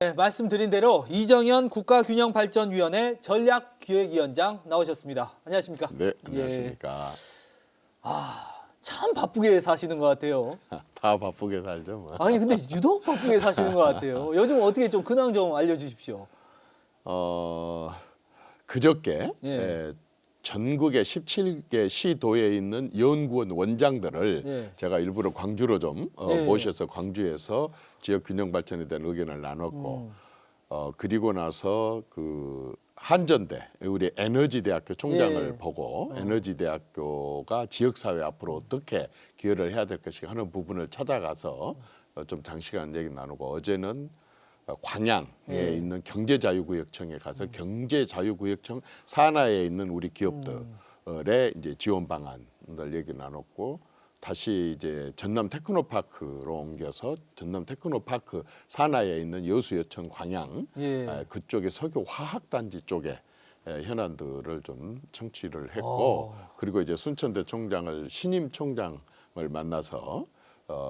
네, 말씀드린 대로 이정현 국가균형발전위원회 전략기획위원장 나오셨습니다. 안녕하십니까? 네, 안녕하십니까. 참 바쁘게 사시는 것 같아요. 다 바쁘게 살죠. 뭐. 아니 근데 유독 바쁘게 사시는 것 같아요. 요즘 어떻게 좀 근황 좀 알려주십시오. 그저께 예. 전국의 17개 시도에 있는 연구원 원장들을 예. 제가 일부러 광주로 좀 예. 모셔서 광주에서 지역 균형 발전에 대한 의견을 나눴고 그리고 나서 그 한전대 우리 에너지대학교 총장을 예. 보고 에너지대학교가 지역사회 앞으로 어떻게 기여를 해야 될 것인가 하는 부분을 찾아가서 좀 장시간 얘기 나누고 어제는 광양에 있는 경제자유구역청에 가서 경제자유구역청 산하에 있는 우리 기업들의 이제 지원 방안을 얘기 나눴고 다시 이제 전남 테크노파크로 옮겨서 전남 테크노파크 산하에 있는 여수여천 광양 예. 그쪽에 석유 화학단지 쪽에 현안들을 좀 청취를 했고 그리고 이제 순천대 총장을 신임 총장을 만나서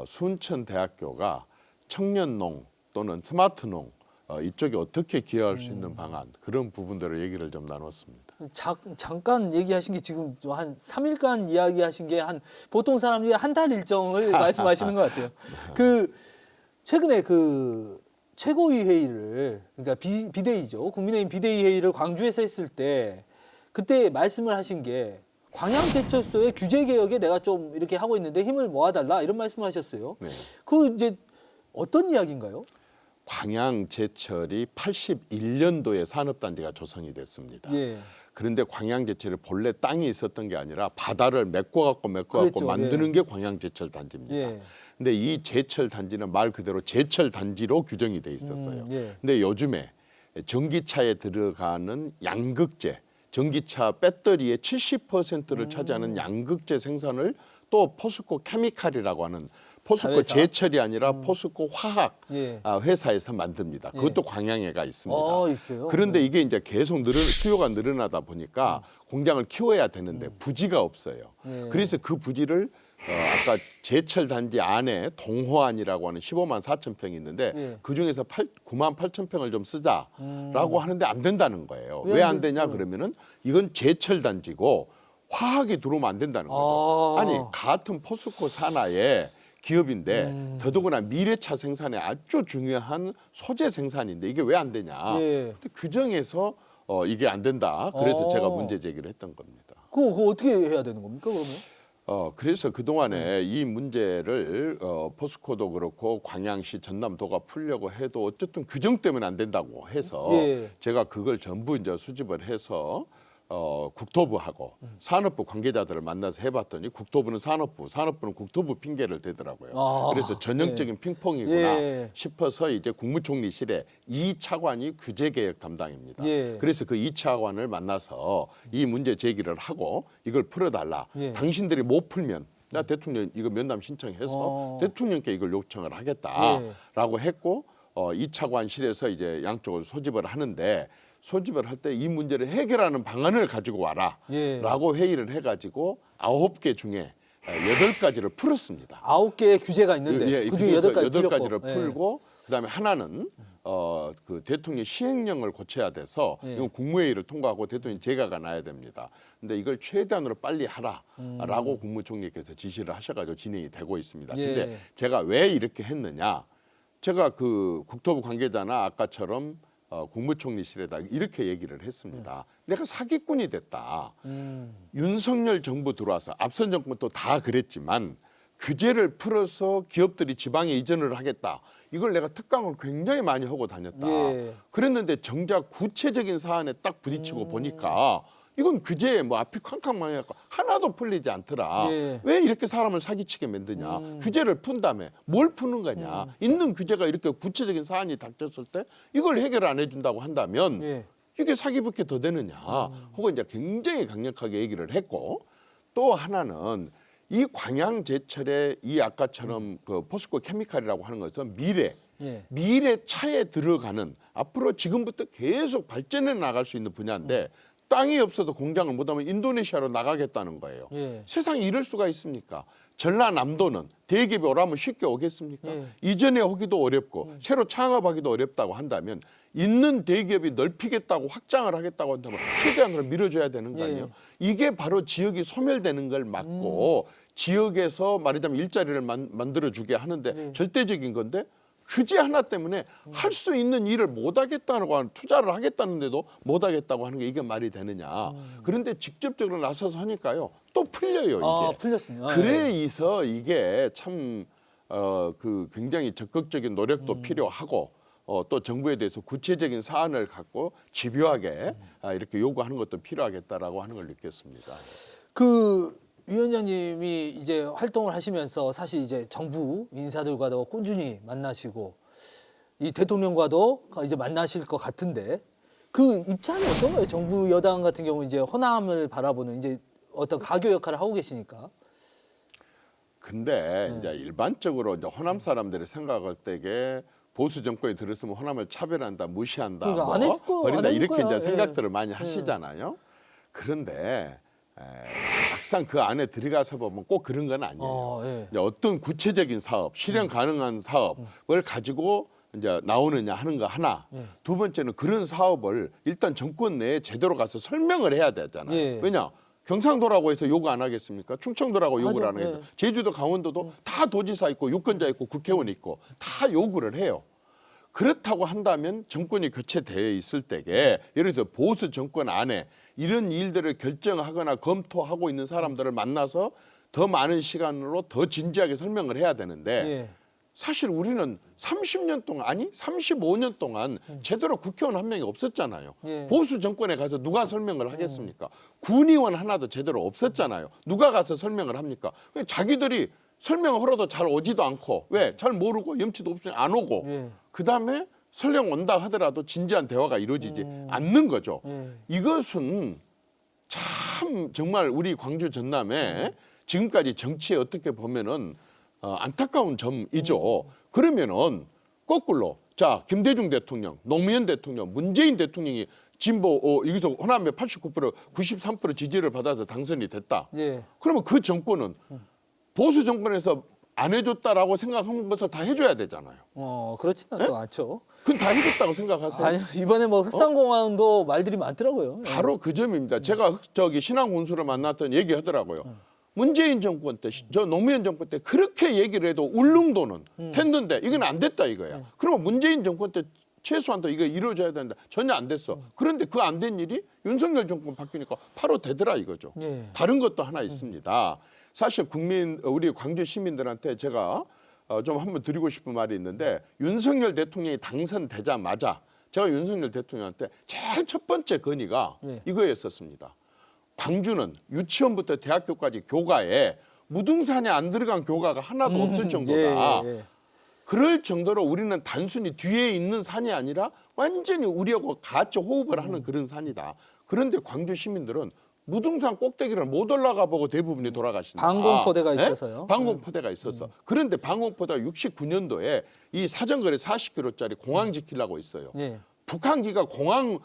순천대학교가 청년농 또는 스마트농 이쪽에 어떻게 기여할 수 있는 방안 그런 부분들을 얘기를 좀 나눴습니다. 잠깐 얘기하신 게 지금 한 3일간 이야기하신 게 한 보통 사람들이 한 달 일정을 말씀하시는 것 같아요. 그 최근에 그 최고위 회의를 그러니까 비대위죠. 국민의힘 비대위 회의를 광주에서 했을 때 그때 말씀을 하신 게 광양제철소의 규제 개혁에 내가 좀 이렇게 하고 있는데 힘을 모아달라 이런 말씀하셨어요. 네. 그 이제 어떤 이야기인가요? 광양제철이 81년도에 산업단지가 조성이 됐습니다. 예. 그런데 광양제철이 본래 땅이 있었던 게 아니라 바다를 메꿔갖고 그렇죠. 만드는 게 광양제철 단지입니다. 예. 근데 이 제철 단지는 말 그대로 제철 단지로 규정이 돼 있었어요. 예. 근데 요즘에 전기차에 들어가는 양극재, 전기차 배터리의 70%를 차지하는 양극재 생산을 또 포스코 케미칼이라고 하는 포스코 자회사? 제철이 아니라 포스코 화학 예. 회사에서 만듭니다. 그것도 광양에가 있습니다. 있어요. 그런데 이게 이제 계속 수요가 늘어나다 보니까 공장을 키워야 되는데 부지가 없어요. 예. 그래서 그 부지를 아까 제철 단지 안에 동호안이라고 하는 15만 4천 평이 있는데 예. 그 중에서 9만 8천 평을 좀 쓰자라고 하는데 안 된다는 거예요. 왜 왜 안 안 되냐 그러면은 이건 제철 단지고 화학이 들어오면 안 된다는 거죠. 아니 같은 포스코 산하에 기업인데 더더구나 미래차 생산에 아주 중요한 소재 생산인데 이게 왜 안 되냐. 예. 근데 규정에서 이게 안 된다. 그래서 제가 문제 제기를 했던 겁니다. 그거 어떻게 해야 되는 겁니까, 그러면? 그래서 그동안에 이 문제를 포스코도 그렇고 광양시 전남도가 풀려고 해도 어쨌든 규정 때문에 안 된다고 해서 예. 제가 그걸 전부 이제 수집을 해서 국토부하고 산업부 관계자들을 만나서 해봤더니 국토부는 산업부는 국토부 핑계를 대더라고요. 그래서 전형적인 핑퐁이구나 예. 싶어서 이제 국무총리실에 이 차관이 규제개혁 담당입니다. 예. 그래서 그 이 차관을 만나서 이 문제 제기를 하고 이걸 풀어달라. 예. 당신들이 못 풀면 나 대통령 이거 면담 신청해서 대통령께 이걸 요청을 하겠다라고 했고 이 차관실에서 이제 양쪽을 소집을 하는데 소집을 할 때 이 문제를 해결하는 방안을 가지고 와라라고 회의를 해가지고 9개 중에 8가지를 풀었습니다. 9개의 규제가 있는데 그중에 8가지를 예. 풀고 그다음에 하나는 그 대통령 시행령을 고쳐야 돼서 예. 이건 국무회의를 통과하고 대통령 재가가 나야 됩니다. 근데 이걸 최대한으로 빨리 하라라고 국무총리께서 지시를 하셔가지고 진행이 되고 있습니다. 예. 근데 제가 왜 이렇게 했느냐? 제가 그 국토부 관계자나 아까처럼 국무총리실에다 이렇게 얘기를 했습니다. 내가 사기꾼이 됐다. 윤석열 정부 들어와서 앞선 정부도 다 그랬지만 규제를 풀어서 기업들이 지방에 이전을 하겠다. 이걸 내가 특강을 굉장히 많이 하고 다녔다. 예. 그랬는데 정작 구체적인 사안에 딱 부딪히고 보니까 이건 규제에 뭐 앞이 쾅쾅 망해갖고 하나도 풀리지 않더라. 예. 왜 이렇게 사람을 사기치게 만드냐. 규제를 푼 다음에 뭘 푸는 거냐. 있는 규제가 이렇게 구체적인 사안이 닥쳤을 때 이걸 해결 안 해준다고 한다면 예. 이게 사기밖에 더 되느냐. 혹은 이제 굉장히 강력하게 얘기를 했고 또 하나는 이 광양제철의 이 아까처럼 그 포스코 케미칼이라고 하는 것은 미래 차에 들어가는 앞으로 지금부터 계속 발전해 나갈 수 있는 분야인데 땅이 없어서 공장을 못하면 인도네시아로 나가겠다는 거예요. 예. 세상에 이럴 수가 있습니까? 전라남도는 대기업이 오라면 쉽게 오겠습니까? 예. 이전에 오기도 어렵고 새로 창업하기도 어렵다고 한다면 있는 대기업이 넓히겠다고 확장을 하겠다고 한다면 최대한으로 밀어줘야 되는 거 아니에요? 이게 바로 지역이 소멸되는 걸 막고 지역에서 말하자면 일자리를 만들어주게 하는데 절대적인 건데 규제 하나 때문에 할 수 있는 일을 못 하겠다고 하는 투자를 하겠다는데도 못 하겠다고 하는 게 이게 말이 되느냐. 그런데 직접적으로 나서서 하니까요. 또 풀려요, 이게. 아, 풀렸습니다. 그래서 이게 참 그 굉장히 적극적인 노력도 필요하고 또 정부에 대해서 구체적인 사안을 갖고 집요하게 이렇게 요구하는 것도 필요하겠다라고 하는 걸 느꼈습니다. 그 위원장님이 이제 활동을 하시면서 사실 이제 정부 인사들과도 꾸준히 만나시고 이 대통령과도 이제 만나실 것 같은데 그 입장이 어떤가요? 정부 여당 같은 경우 이제 호남을 바라보는 이제 어떤 가교 역할을 하고 계시니까. 근데 이제 일반적으로 이제 호남 사람들이 생각할 때게 보수 정권이 들었으면 호남을 차별한다, 무시한다, 그러니까 안 해줄 거야, 버린다 안 해줄 이렇게 거야. 이제 생각들을 많이 하시잖아요. 그런데 막상 그 안에 들어가서 보면 꼭 그런 건 아니에요. 이제 어떤 구체적인 사업, 실현 가능한 사업을 가지고 이제 나오느냐 하는 거 하나. 두 번째는 그런 사업을 일단 정권 내에 제대로 가서 설명을 해야 되잖아요. 왜냐? 경상도라고 해서 요구 안 하겠습니까? 충청도라고 요구를 안 하겠다. 제주도, 강원도도 다 도지사 있고 유권자 있고 국회의원 있고 다 요구를 해요. 그렇다고 한다면 정권이 교체되어 있을 때에 예를 들어 보수 정권 안에 이런 일들을 결정하거나 검토하고 있는 사람들을 만나서 더 많은 시간으로 더 진지하게 설명을 해야 되는데 사실 우리는 30년 동안 아니 35년 동안 제대로 국회의원 한 명이 없었잖아요. 보수 정권에 가서 누가 설명을 하겠습니까? 군의원 하나도 제대로 없었잖아요. 누가 가서 설명을 합니까? 자기들이 설명을 하러도 잘 오지도 않고 왜? 잘 모르고 염치도 없으니 안 오고 그다음에 설령 온다 하더라도 진지한 대화가 이루어지지 않는 거죠. 이것은 참 정말 우리 광주 전남에 지금까지 정치에 어떻게 보면은 안타까운 점이죠. 그러면은 거꾸로 자 김대중 대통령, 노무현 대통령, 문재인 대통령이 진보 여기서 호남에 89% 93% 지지를 받아서 당선이 됐다. 그러면 그 정권은 보수 정권에서 안 해줬다라고 생각한 것을 다 해줘야 되잖아요. 그렇지는 또 않죠. 그건 다 해줬다고 생각하세요? 아니 이번에 뭐 흑산공항도 말들이 많더라고요. 바로 그 점입니다. 제가 저기 신앙군수를 만났던 얘기하더라고요. 문재인 정권 때, 저 노무현 정권 때 그렇게 얘기를 해도 울릉도는 됐는데 이건 안 됐다 이거야. 그러면 문재인 정권 때 최소한 더 이거 이루어져야 된다. 전혀 안 됐어. 그런데 그 안 된 일이 윤석열 정권 바뀌니까 바로 되더라 이거죠. 다른 것도 하나 있습니다. 사실 우리 광주 시민들한테 제가 좀 한번 드리고 싶은 말이 있는데 윤석열 대통령이 당선되자마자 제가 윤석열 대통령한테 제일 첫 번째 건의가 이거였었습니다. 광주는 유치원부터 대학교까지 교과에 무등산에 안 들어간 교과가 하나도 없을 정도다. 그럴 정도로 우리는 단순히 뒤에 있는 산이 아니라 완전히 우리하고 같이 호흡을 하는 그런 산이다. 그런데 광주 시민들은 무등산 꼭대기를 못 올라가 보고 대부분이 돌아가신다. 방공포대가 있어서요. 방공포대가 있어서. 그런데 방공포대가 69년도에 이 사정거리 40km짜리 공항 지키려고 있어요. 북한기가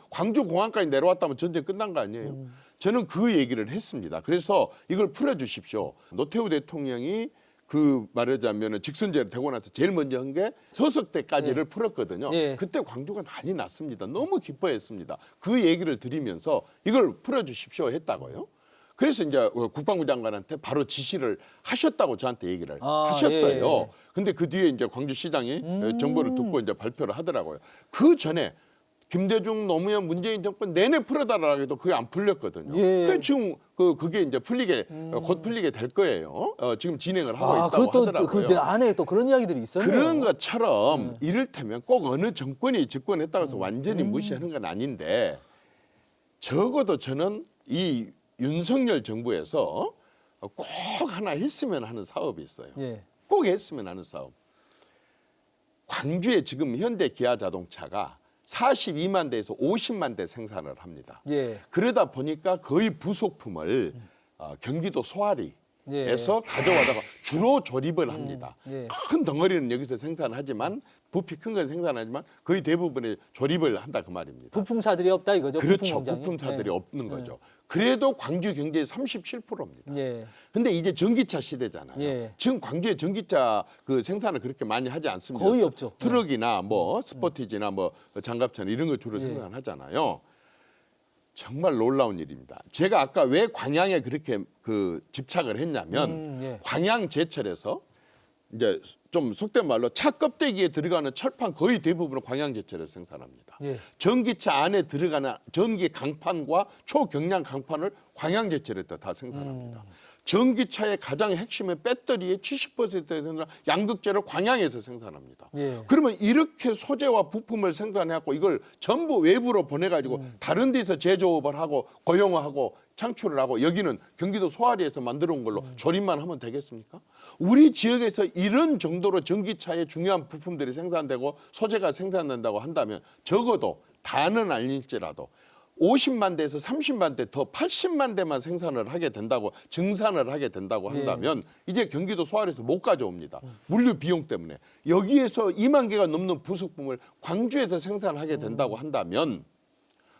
광주 공항까지 내려왔다면 전쟁 끝난 거 아니에요. 저는 그 얘기를 했습니다. 그래서 이걸 풀어주십시오. 노태우 대통령이 그 말하자면 직선제를 되고 나서 제일 먼저 한 게 서석대까지를 풀었거든요. 그때 광주가 난리 났습니다. 너무 기뻐했습니다. 그 얘기를 드리면서 이걸 풀어주십시오 했다고요. 그래서 이제 국방부 장관한테 바로 지시를 하셨다고 저한테 얘기를 하셨어요. 근데 그 뒤에 이제 광주시장이 정보를 듣고 이제 발표를 하더라고요. 그 전에 김대중, 노무현, 문재인 정권 내내 풀어달라고 해도 그게 안 풀렸거든요. 그러니까 지금 그게 이제 곧 풀리게 될 거예요. 지금 진행을 하고 있다고 하더라고요. 그 안에 또 그런 이야기들이 있어요. 그런 것처럼 이를테면 꼭 어느 정권이 집권했다고 해서 완전히 무시하는 건 아닌데 적어도 저는 이 윤석열 정부에서 꼭 하나 했으면 하는 사업이 있어요. 꼭 했으면 하는 사업. 광주에 지금 현대 기아 자동차가 42만 대에서 50만 대 생산을 합니다. 그러다 보니까 거의 부속품을 경기도 소아리에서 가져와다가 주로 조립을 합니다. 큰 덩어리는 여기서 생산하지만 부피 큰 건 생산하지만 거의 대부분의 조립을 한다 그 말입니다. 부품사들이 없다 이거죠. 그렇죠. 부품 공장이? 부품사들이 네. 없는 거죠. 그래도 광주 경제의 37%입니다. 예. 근데 이제 전기차 시대잖아요. 예. 지금 광주에 전기차 그 생산을 그렇게 많이 하지 않습니다. 거의 없죠. 트럭이나 뭐 스포티지나 뭐 장갑차나 이런 거 주로 예. 생산하잖아요. 정말 놀라운 일입니다. 제가 아까 왜 광양에 그렇게 그 집착을 했냐면 예. 광양 제철에서 이제 좀 속된 말로 차 껍데기에 들어가는 철판 거의 대부분을 광양 제철에서 생산합니다. 예. 전기차 안에 들어가는 전기 강판과 초경량 강판을 광양 제철에서 다 생산합니다. 전기차의 가장 핵심의 배터리의 70%에 되는 양극재를 광양에서 생산합니다. 예. 그러면 이렇게 소재와 부품을 생산해갖고 이걸 전부 외부로 보내가지고 다른 데서 제조업을 하고 고용하고 창출을 하고 여기는 경기도 소아리에서 만들어 온 걸로 조립만 하면 되겠습니까? 우리 지역에서 이런 정도로 전기차의 중요한 부품들이 생산되고 소재가 생산된다고 한다면 적어도 다는 아닐지라도 50만 대에서 30만 대 더 80만 대만 생산을 하게 된다고 증산을 하게 된다고 한다면 이제 경기도 소아리에서 못 가져옵니다. 물류 비용 때문에. 여기에서 2만 개가 넘는 부속품을 광주에서 생산하게 된다고 한다면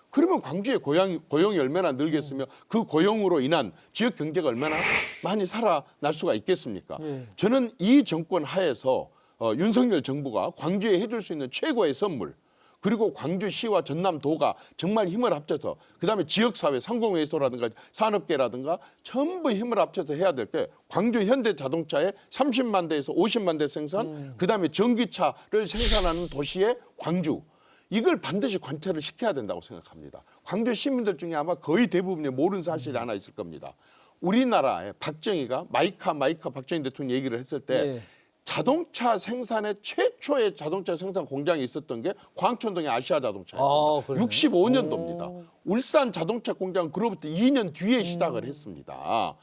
그러면 광주의 고용이 얼마나 늘겠으며 그 고용으로 인한 지역 경제가 얼마나 많이 살아날 수가 있겠습니까? 저는 이 정권 하에서 윤석열 정부가 광주에 해줄 수 있는 최고의 선물 그리고 광주시와 전남도가 정말 힘을 합쳐서 그다음에 지역사회 상공회의소라든가 산업계라든가 전부 힘을 합쳐서 해야 될 게 광주 현대자동차의 30만 대에서 50만 대 생산 그다음에 전기차를 생산하는 도시의 광주 이걸 반드시 관찰을 시켜야 된다고 생각합니다. 광주 시민들 중에 아마 거의 대부분이 모르는 사실이 하나 있을 겁니다. 우리나라의 박정희가 마이카 박정희 대통령 얘기를 했을 때 자동차 생산의 최초의 자동차 생산 공장이 있었던 게 광천동의 아시아 자동차였습니다. 65년도입니다. 울산 자동차 공장은 그로부터 2년 뒤에 시작을 했습니다.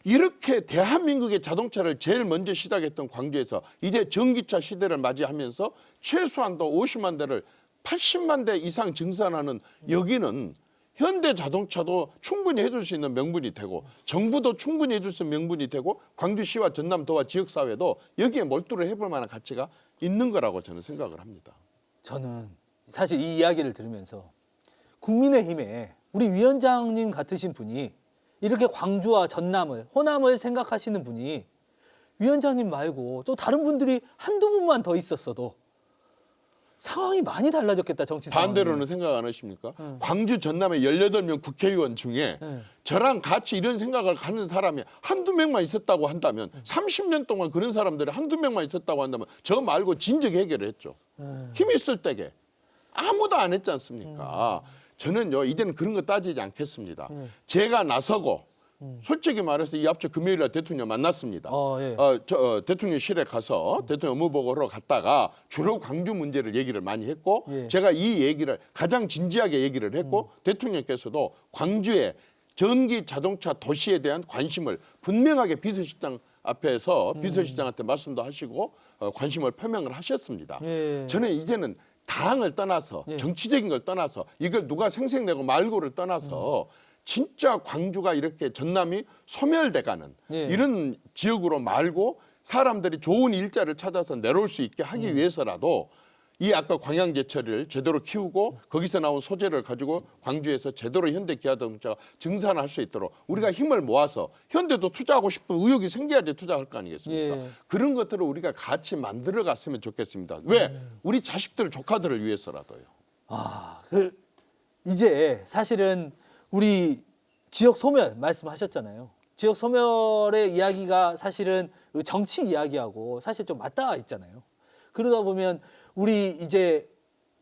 이렇게 대한민국의 자동차를 제일 먼저 시작했던 광주에서 이제 전기차 시대를 맞이하면서 최소한도 50만 대를 80만 대 이상 증산하는 여기는 현대자동차도 충분히 해줄 수 있는 명분이 되고 정부도 충분히 해줄 수 있는 명분이 되고 광주시와 전남도와 지역사회도 여기에 몰두를 해볼 만한 가치가 있는 거라고 저는 생각을 합니다. 저는 사실 이 이야기를 들으면서 국민의힘에 우리 위원장님 같으신 분이 이렇게 광주와 전남을 호남을 생각하시는 분이 위원장님 말고 또 다른 분들이 한두 분만 더 있었어도 상황이 많이 달라졌겠다. 정치 상황이. 반대로는 생각 안 하십니까? 광주 전남의 18명 국회의원 중에 저랑 같이 이런 생각을 가는 사람이 한두 명만 있었다고 한다면 30년 동안 그런 사람들이 한두 명만 있었다고 한다면 저 말고 진즉 해결을 했죠. 힘 있을 때게 아무도 안 했지 않습니까? 저는요 이제는 그런 거 따지지 않겠습니다. 제가 나서고 솔직히 말해서 이 앞서 금요일날 대통령 만났습니다. 대통령실에 가서 대통령 업무보고로 갔다가 주로 광주 문제를 얘기를 많이 했고 제가 이 얘기를 가장 진지하게 얘기를 했고 대통령께서도 광주의 전기 자동차 도시에 대한 관심을 분명하게 비서실장 앞에서 비서실장한테 말씀도 하시고 관심을 표명을 하셨습니다. 저는 이제는 당을 떠나서 정치적인 걸 떠나서 이걸 누가 생색내고 말고를 떠나서 진짜 광주가 이렇게 전남이 소멸돼가는 이런 지역으로 말고 사람들이 좋은 일자를 찾아서 내려올 수 있게 하기 위해서라도 이 아까 광양제철을 제대로 키우고 거기서 나온 소재를 가지고 광주에서 제대로 현대기아자동차가 증산할 수 있도록 우리가 힘을 모아서 현대도 투자하고 싶은 의욕이 생겨야지 투자할 거 아니겠습니까? 그런 것들을 우리가 같이 만들어 갔으면 좋겠습니다. 왜? 우리 자식들 조카들을 위해서라도요. 이제 사실은 우리 지역 소멸 말씀하셨잖아요. 지역 소멸의 이야기가 사실은 정치 이야기하고 사실 좀 맞닿아 있잖아요. 그러다 보면 우리 이제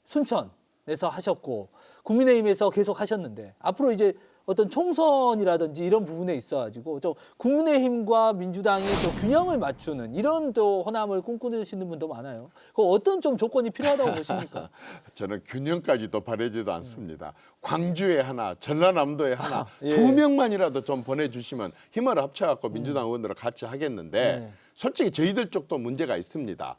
순천에서 하셨고 국민의힘에서 계속 하셨는데 앞으로 이제 어떤 총선이라든지 이런 부분에 있어가지고 좀 국민의힘과 민주당이 좀 균형을 맞추는 이런 또 호남을 꿈꾸시는 분도 많아요. 그 어떤 좀 조건이 필요하다고 보십니까? 저는 균형까지도 바라지도 않습니다. 광주에 하나, 전라남도에 하나, 예. 2명만이라도 좀 보내주시면 힘을 합쳐갖고 민주당 의원들을 같이 하겠는데 솔직히 저희들 쪽도 문제가 있습니다.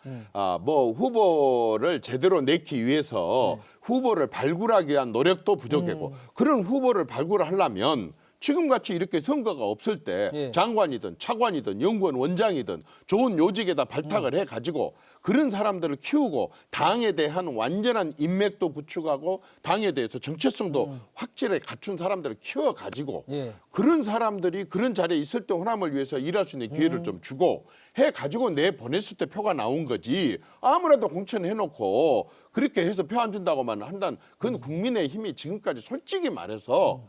뭐 후보를 제대로 내기 위해서 후보를 발굴하기 위한 노력도 부족하고 그런 후보를 발굴하려면 지금 같이 이렇게 선거가 없을 때 예. 장관이든 차관이든 연구원 원장이든 좋은 요직에다 발탁을 해가지고 그런 사람들을 키우고 당에 대한 완전한 인맥도 구축하고 당에 대해서 정체성도 확실히 갖춘 사람들을 키워가지고 예. 그런 사람들이 그런 자리에 있을 때 호남을 위해서 일할 수 있는 기회를 좀 주고 해가지고 보냈을 때 표가 나온 거지. 아무래도 공천해놓고 그렇게 해서 표 안 준다고만 한다는 그건 국민의 힘이 지금까지 솔직히 말해서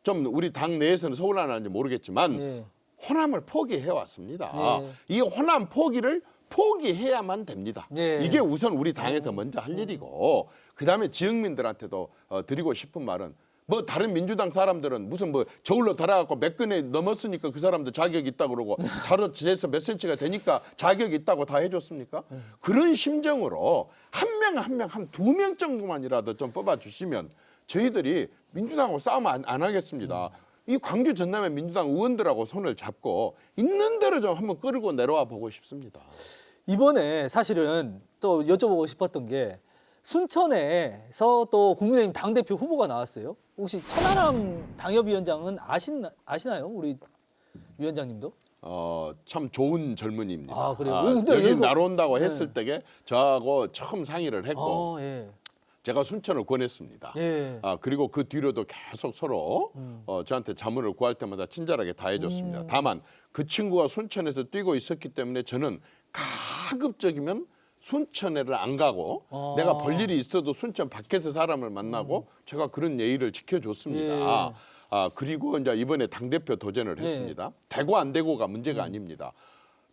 좀 우리 당 내에서는 서운하는지 모르겠지만 예. 호남을 포기해 왔습니다. 예. 이 호남 포기를 포기해야만 됩니다. 예. 이게 우선 우리 당에서 먼저 할 일이고 그다음에 지역민들한테도 드리고 싶은 말은 뭐 다른 민주당 사람들은 무슨 뭐 저울로 달아갖고 몇 건에 넘었으니까 그 사람들 자격이 있다고 그러고 자로 지에서 몇 센치가 되니까 자격이 있다고 다 해줬습니까? 그런 심정으로 한 명 한 명 한 2명 정도만이라도 좀 뽑아주시면 저희들이 민주당하고 싸움 안 하겠습니다. 이 광주 전남의 민주당 의원들하고 손을 잡고 있는 대로 좀 한번 끌고 내려와 보고 싶습니다. 이번에 사실은 또 여쭤보고 싶었던 게 순천에서 또 국민의힘 당대표 후보가 나왔어요. 혹시 천하람 당협위원장은 아시나요? 우리 위원장님도? 참 좋은 젊은이입니다. 아, 그래요? 근데 여기 이거- 나온다고 했을 때에 저하고 처음 상의를 했고 예. 제가 순천을 권했습니다. 예. 그리고 그 뒤로도 계속 서로 저한테 자문을 구할 때마다 친절하게 다 해줬습니다. 다만 그 친구가 순천에서 뛰고 있었기 때문에 저는 가급적이면 순천에를 안 가고 내가 볼 일이 있어도 순천 밖에서 사람을 만나고 제가 그런 예의를 지켜줬습니다. 그리고 이제 이번에 당대표 도전을 했습니다. 되고 안 되고가 문제가 아닙니다.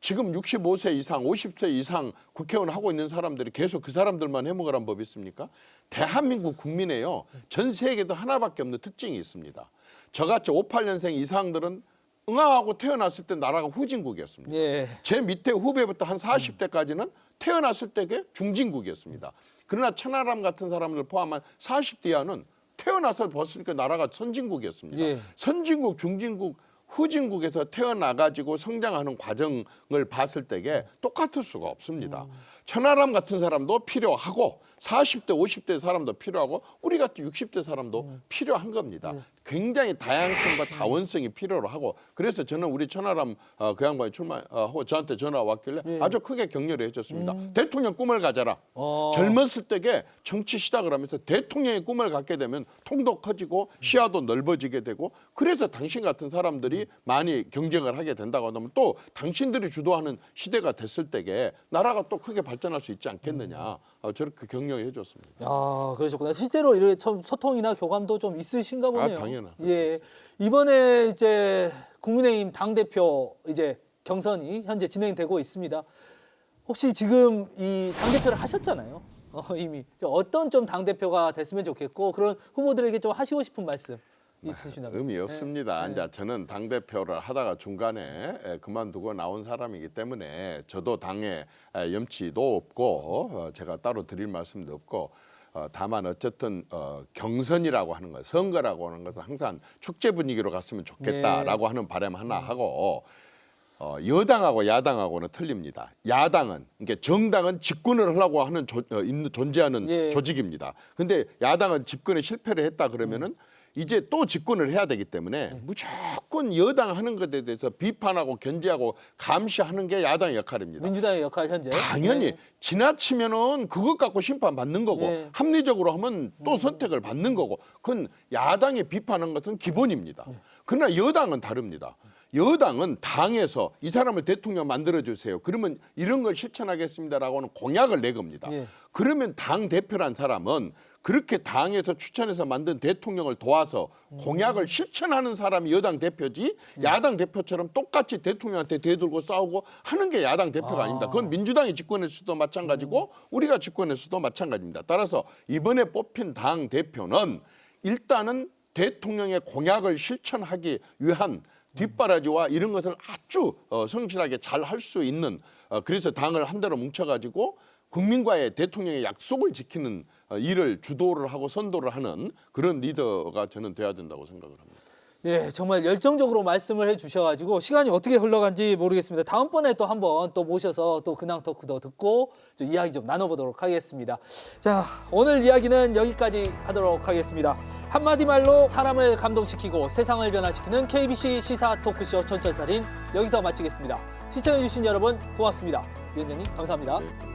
지금 65세 이상, 50세 이상 국회의원 하고 있는 사람들이 계속 그 사람들만 해먹으란 법이 있습니까? 대한민국 국민에요. 전 세계에도 하나밖에 없는 특징이 있습니다. 저같이 58년생 이상들은 응아하고 태어났을 때 나라가 후진국이었습니다. 예. 제 밑에 후배부터 한 40대까지는 태어났을 때게 중진국이었습니다. 그러나 천하람 같은 사람들 포함한 40대 이하는 태어나서 봤으니까 나라가 선진국이었습니다. 예. 선진국, 중진국, 후진국에서 태어나가지고 성장하는 과정을 봤을 때게 똑같을 수가 없습니다. 천하람 같은 사람도 필요하고 40대, 50대 사람도 필요하고 우리 같은 60대 사람도 필요한 겁니다. 굉장히 다양성과 다원성이 필요로 하고 그래서 저는 우리 천하람 그 양반이 출마하고 저한테 전화 왔길래 아주 크게 격려를 해줬습니다. 대통령 꿈을 가져라. 젊었을 때게 정치 시작을 하면서 대통령의 꿈을 갖게 되면 통도 커지고 시야도 넓어지게 되고 그래서 당신 같은 사람들이 많이 경쟁을 하게 된다고 하면 또 당신들이 주도하는 시대가 됐을 때게 나라가 또 크게 발전할 수 있지 않겠느냐. 저렇게 격려해 줬습니다. 아, 그러셨구나. 실제로 이렇게 좀 소통이나 교감도 좀 있으신가 보네요. 당연하죠. 예. 이번에 이제 국민의힘 당대표 이제 경선이 현재 진행되고 있습니다. 혹시 지금 이 당대표를 하셨잖아요. 이미 어떤 좀 당대표가 됐으면 좋겠고 그런 후보들에게 좀 하시고 싶은 말씀 있으시나요? 의미 없습니다. 이제 저는 당 대표를 하다가 중간에 그만두고 나온 사람이기 때문에 저도 당에 염치도 없고 제가 따로 드릴 말씀도 없고 다만 어쨌든 경선이라고 하는 것, 선거라고 하는 것은 항상 축제 분위기로 갔으면 좋겠다라고 하는 바람 하나 하고 여당하고 야당하고는 틀립니다. 야당은 그러니까 정당은 집권을 하려고 하는 존재하는 예. 조직입니다. 근데 야당은 집권에 실패를 했다 그러면은 이제 또 집권을 해야 되기 때문에 무조건 여당 하는 것에 대해서 비판하고 견제하고 감시하는 게 야당의 역할입니다. 민주당의 역할 현재. 당연히 네. 지나치면은 그것 갖고 심판 받는 거고 예. 합리적으로 하면 또 선택을 받는 거고 그건 야당이 비판하는 것은 기본입니다. 그러나 여당은 다릅니다. 여당은 당에서 이 사람을 대통령 만들어주세요. 그러면 이런 걸 실천하겠습니다라고 하는 공약을 내겁니다. 예. 그러면 당 대표란 사람은 그렇게 당에서 추천해서 만든 대통령을 도와서 공약을 실천하는 사람이 여당 대표지 야당 대표처럼 똑같이 대통령한테 대들고 싸우고 하는 게 야당 대표가 아닙니다. 그건 민주당이 집권했을 때도 마찬가지고 우리가 집권했을 때도 마찬가지입니다. 따라서 이번에 뽑힌 당 대표는 일단은 대통령의 공약을 실천하기 위한 뒷바라지와 이런 것을 아주 성실하게 잘 할 수 있는 그래서 당을 한 대로 뭉쳐가지고 국민과의 대통령의 약속을 지키는 일을 주도를 하고 선도를 하는 그런 리더가 저는 돼야 된다고 생각을 합니다. 예, 정말 열정적으로 말씀을 해주셔가지고 시간이 어떻게 흘러간지 모르겠습니다. 다음번에 또 한번 또 모셔서 또 근황 토크도 듣고 좀 이야기 좀 나눠보도록 하겠습니다. 자, 오늘 이야기는 여기까지 하도록 하겠습니다. 한마디 말로 사람을 감동시키고 세상을 변화시키는 KBC 시사 토크쇼 촌철살인 여기서 마치겠습니다. 시청해주신 여러분 고맙습니다. 위원장님 감사합니다. 네,